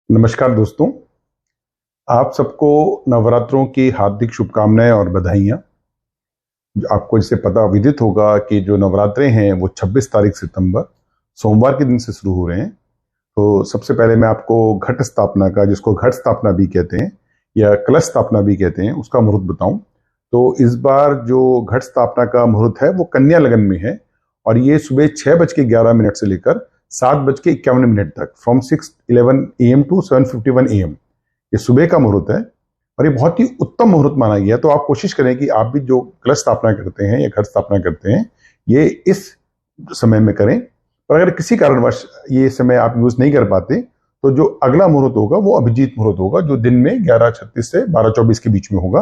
नमस्कार दोस्तों। आप सबको नवरात्रों की हार्दिक शुभकामनाएं और बधाइयाँ। आपको इससे पता विदित होगा कि जो नवरात्रे हैं वो 26 तारीख सितंबर सोमवार के दिन से शुरू हो रहे हैं। तो सबसे पहले मैं आपको घट स्थापना का, जिसको घट स्थापना भी कहते हैं या कलश स्थापना भी कहते हैं, उसका मुहूर्त बताऊं। तो इस बार जो घट स्थापना का मुहूर्त है वो कन्या लगन में है और ये सुबह 6:11 से लेकर 7:51 तक, फ्रॉम 6:11 AM टू 7:51 AM ये सुबह का मुहूर्त है और ये बहुत ही उत्तम मुहूर्त माना गया है। तो आप कोशिश करें कि आप भी जो कलश स्थापना करते हैं या घट स्थापना करते हैं ये इस समय में करें। पर अगर किसी कारणवश ये समय आप यूज नहीं कर पाते तो जो अगला मुहूर्त होगा वो अभिजीत मुहूर्त होगा, जो दिन में 11:36 से 12:24 के बीच में होगा।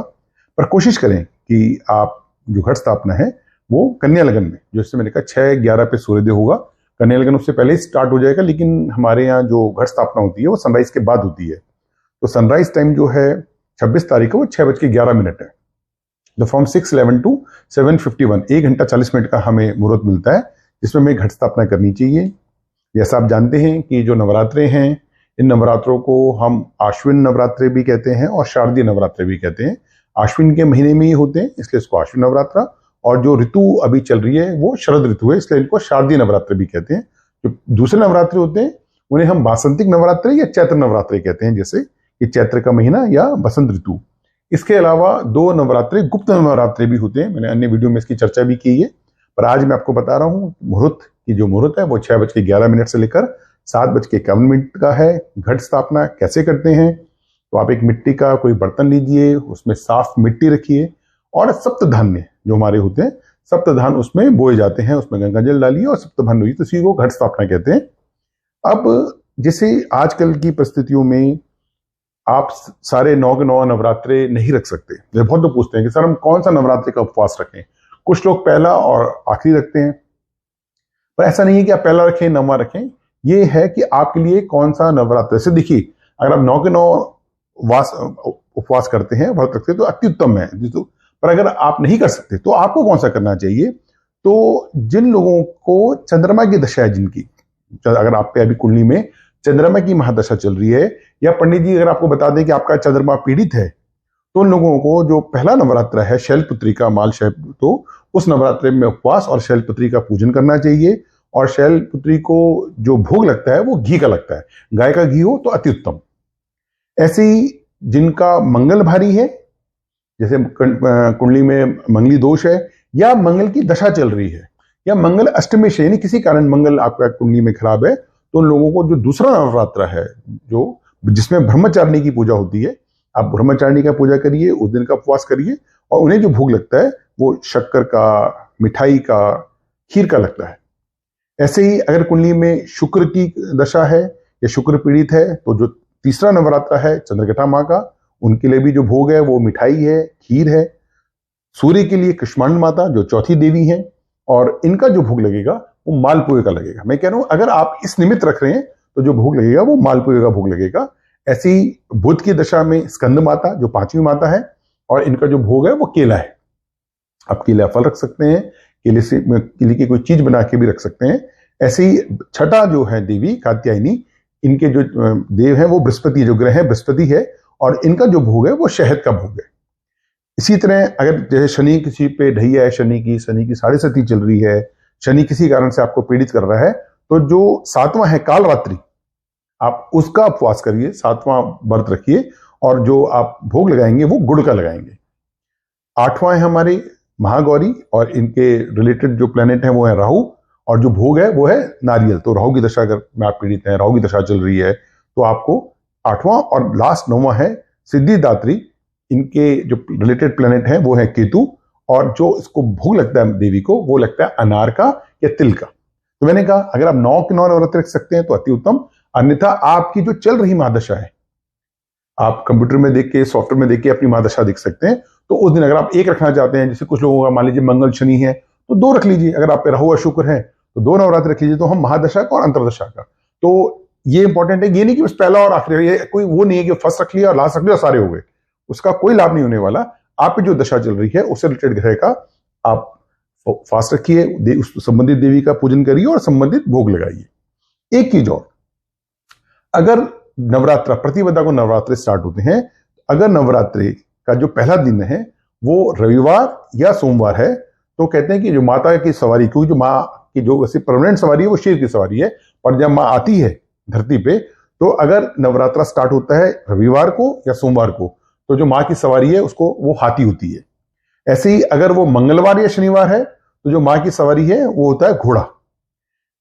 पर कोशिश करें कि आप जो घट स्थापना है वो कन्या लगन में, जो इससे मैंने कहा 6:11 पे सूर्योदय होगा। कन्या लगन उससे पहले ही स्टार्ट हो जाएगा, लेकिन हमारे यहाँ जो घट स्थापना होती है वो सनराइज के बाद होती है। तो सनराइज टाइम जो है 26 तारीख को वो 6:11 है। तो फ्रॉम 6:11 टू 7:51 1 घंटा 40 मिनट का हमें मुहूर्त मिलता है, जिसमें हमें घट स्थापना करनी चाहिए। जैसा आप जानते हैं कि जो नवरात्रे हैं, इन नवरात्रों को हम आश्विन नवरात्रे भी कहते हैं और शारदीय नवरात्रे भी कहते हैं। आश्विन के महीने में ही होते हैं इसलिए इसको आश्विन नवरात्रा, और जो ऋतु अभी चल रही है वो शरद ऋतु है इसलिए इनको शारदीय नवरात्र भी कहते हैं। जो दूसरे नवरात्रे होते हैं उन्हें हम वासंतिक नवरात्रे या चैत्र नवरात्रे कहते हैं, जैसे कि चैत्र का महीना या बसंत ऋतु। इसके अलावा 2 नवरात्रे गुप्त नवरात्रे भी होते हैं, मैंने अन्य वीडियो में इसकी चर्चा भी की है। पर आज मैं आपको बता रहा हूँ मुहूर्त की जो मुहूर्त है वो 6:11 से लेकर 7:51 का है। घट स्थापना कैसे करते हैं? तो आप एक मिट्टी का कोई बर्तन लीजिए, उसमें साफ मिट्टी रखिए और सप्तधान्य जो हमारे होते हैं, सप्तधान उसमें बोए जाते हैं, उसमें गंगा जल डालिए और सप्तधान हुई, तो इसी को घट स्थापना कहते हैं। अब जैसे आजकल की परिस्थितियों में आप सारे 9 के 9 नवरात्रे नहीं रख सकते। जब बहुत लोग पूछते हैं कि सर हम कौन सा नवरात्रि का उपवास रखें, कुछ लोग पहला और आखिरी रखते हैं, पर ऐसा नहीं है कि आप पहला रखें 9वां रखें। ये है कि आपके लिए कौन सा नवरात्र। जैसे देखिए, अगर आप 9 के 9 उपवास करते हैं, व्रत रखते हैं तो अति उत्तम है। पर अगर आप नहीं कर सकते तो आपको कौन सा करना चाहिए? तो जिन लोगों को चंद्रमा की दशा है, जिनकी अगर आप पे अभी कुंडली में चंद्रमा की महादशा चल रही है, या पंडित जी अगर आपको बता दें कि आपका चंद्रमा पीड़ित है, तो उन लोगों को जो पहला नवरात्र है शैलपुत्री का, माल शैल, तो उस नवरात्रे में उपवास और शैलपुत्री का पूजन करना चाहिए। और शैलपुत्री को जो भोग लगता है वो घी का लगता है, गाय का घी हो तो अति उत्तम। ऐसे ही जिनका मंगल भारी है, जैसे कुंडली में मंगली दोष है या मंगल की दशा चल रही है या मंगल अष्टमी से, यानी किसी कारण मंगल आपका कुंडली में खराब है, तो उन लोगों को जो दूसरा नवरात्र है जो जिसमें ब्रह्मचारिणी की पूजा होती है, आप ब्रह्मचारिणी का पूजा करिए, उस दिन का उपवास करिए और उन्हें जो भोग लगता है वो शक्कर का, मिठाई का, खीर का लगता है। ऐसे ही अगर कुंडली में शुक्र की दशा है या शुक्र पीड़ित है, तो जो तीसरा नवरात्र है चंद्रघटा माँ का, उनके लिए भी जो भोग है वो मिठाई है, खीर है। सूर्य के लिए कुष्मांड माता जो चौथी देवी है, और इनका जो भोग लगेगा वो मालपुए का लगेगा। मैं कह रहा हूं अगर आप इस निमित्त रख रहे हैं तो जो भोग लगेगा वो मालपुए का भोग लगेगा। ऐसे ही बुध की दशा में स्कंद माता जो 5वीं माता है, और इनका जो भोग है वो केला है। आप केला फल रख सकते हैं, केले की कोई चीज बना के भी रख सकते हैं। ऐसे ही छठा जो है देवी कात्यायनी, इनके जो देव है वो बृहस्पति, जो ग्रह है बृहस्पति है, और इनका जो भोग है वो शहद का भोग है। इसी तरह अगर जैसे शनि किसी पे ढैया है, शनि की 6.5 चल रही है, शनि किसी कारण से आपको पीड़ित कर रहा है, तो जो 7वां है कालरात्रि, आप उसका उपवास करिए, 7वां व्रत रखिए, और जो आप भोग लगाएंगे वो गुड़ का लगाएंगे। 8वां है हमारी महागौरी, और इनके रिलेटेड जो प्लेनेट है वो है राहु, और जो भोग है वो है नारियल। तो राहु की दशा अगर में आप पीड़ित हैं, राहु की दशा चल रही है, तो आपको 8वां, और लास्ट 9वां है सिद्धिदात्री। इनके जो रिलेटेड प्लेनेट है वो है केतु, और जो इसको भोग लगता है देवी को वो लगता है अनार का या तिल का। तो मैंने कहा अगर आप 9 के 9 नवरात्र रख सकते हैं तो अति उत्तम, अन्यथा आपकी जो चल रही महादशा है, आप कंप्यूटर में देख के, सॉफ्टवेयर में देख के अपनी महादशा देख सकते हैं। तो उस दिन अगर आप एक रखना चाहते हैं, जैसे कुछ लोगों का मान लीजिए मंगल शनि है तो 2 रख लीजिए, अगर आप पे राहु और शुक्र है तो 2 नवरात्र रख लीजिए। तो हम महादशा का और अंतरदशा का, तो ये इंपॉर्टेंट है। ये नहीं कि बस पहला और आखिरी, ये कोई वो नहीं है कि फर्स्ट रख लिया और लास्ट रख लिया और सारे हो गए, उसका कोई लाभ नहीं होने वाला। आप जो दशा चल रही है उससे रिलेटेड ग्रह का आप फास्ट रखिए, उस संबंधित देवी का पूजन करिए और संबंधित भोग लगाइए। एक चीज और, अगर नवरात्रा प्रतिपदा को नवरात्रे स्टार्ट होते हैं। अगर नवरात्रि का जो पहला दिन है वो रविवार या सोमवार है तो कहते हैं कि जो माता की सवारी, क्योंकि जो माँ की जो वैसे परमानेंट सवारी है वो शेर की सवारी है, पर जब माँ आती है धरती पे तो अगर नवरात्रा स्टार्ट होता है रविवार को या सोमवार को तो जो माँ की सवारी है उसको वो हाथी होती है। ऐसे ही अगर वो मंगलवार या शनिवार है तो जो माँ की सवारी है वो होता है घोड़ा।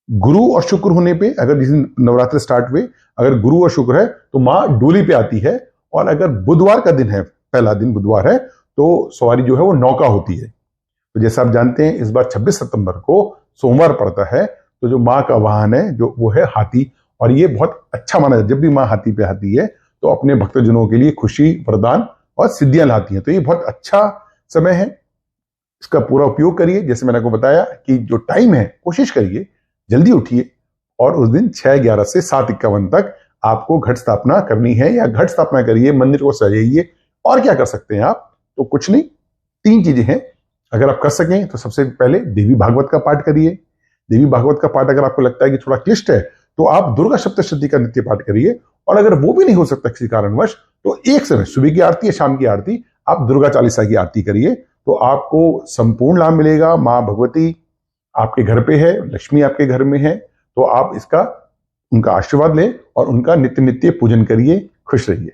गुरु और शुक्र होने पे, अगर जिस दिन नवरात्र स्टार्ट हुए अगर गुरु और शुक्र है तो माँ डोली पे आती है, और अगर बुधवार का दिन है, पहला दिन बुधवार है, तो सवारी जो है वो नौका होती है। तो जैसे आप जानते हैं इस बार 26 सितंबर को सोमवार पड़ता है, तो जो माँ का वाहन है जो वो है हाथी, और ये बहुत अच्छा माना जाता है। जब भी माँ हाथी पे आती है तो अपने भक्तजनों के लिए खुशी, वरदान और सिद्धियां लाती हैं। तो ये बहुत अच्छा समय है, इसका पूरा उपयोग करिए। जैसे मैंने आपको बताया कि जो टाइम है कोशिश करिए जल्दी उठिए, और उस दिन 6:11 से 7:51 तक आपको घट स्थापना करनी है, या घट स्थापना करिए, मंदिर को सजाइए। और क्या कर सकते हैं आप? तो कुछ नहीं, 3 चीजें हैं। अगर आप कर सकें तो सबसे पहले देवी भागवत का पाठ करिए। देवी भागवत का पाठ अगर आपको लगता है कि थोड़ा क्लिष्ट है तो आप दुर्गा सप्तशती का नित्य पाठ करिए। और अगर वो भी नहीं हो सकता किसी कारणवश तो एक समय सुबह की आरती या शाम की आरती आप दुर्गा चालीसा की आरती करिए, तो आपको संपूर्ण लाभ मिलेगा। माँ भगवती आपके घर पे है, लक्ष्मी आपके घर में है, तो आप इसका उनका आशीर्वाद लें और उनका नित्य नित्य पूजन करिए। खुश रहिए।